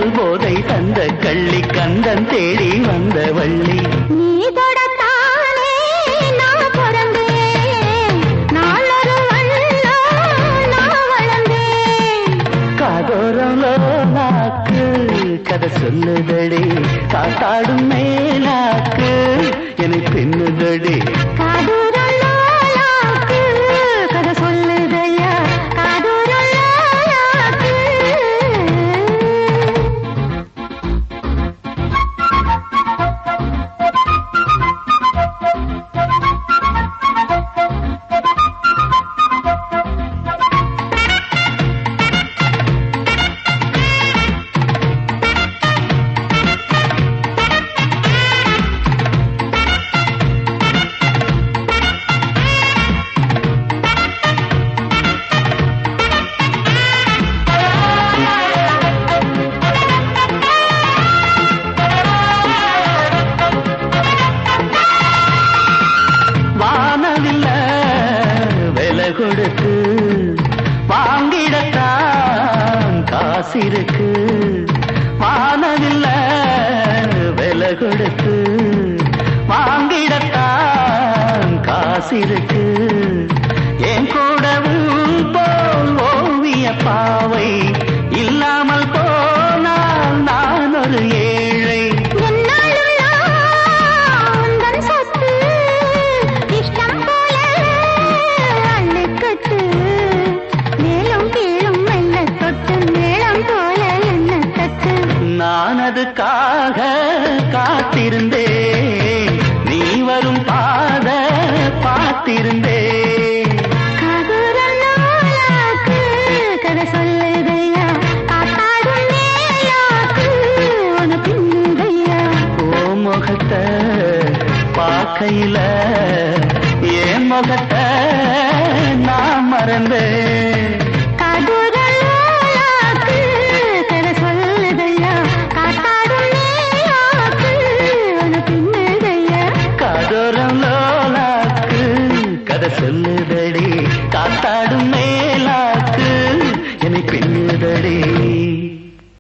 காதல் போதை தந்த கள்ளி கந்தன் தேடி வந்த வள்ளி நீ தொடத்தானே நான் பிறந்தேன் நாளொரு வண்ணா நான் வளர்ந்தேன் காதோரம்லோ நாக்கு கதை சொல்லுதடி காத்தாடும் மேலாக்கு என்னை பின்னுதடி கொடுத்து வாங்கிடத்தான் காசிருக்கு வானவில்ல விலை கொடுத்து வாங்கிடத்தான் காசிருக்கு என் கூடவும் போல் ஓவிய பாவை இல்லாமல் போனால் நான் ஒரு ஏழை நான் அதுக்காக காத்திருந்தேன் நீ வரும் பாத பார்த்திருந்தேன் கதை சொல்லுதையா காத்தாடும் மேலாக்கு உன பின்னுதையா ஓ முகத்தை பார்க்கையில என் முகத்தை நான் மறந்தேன் காதோர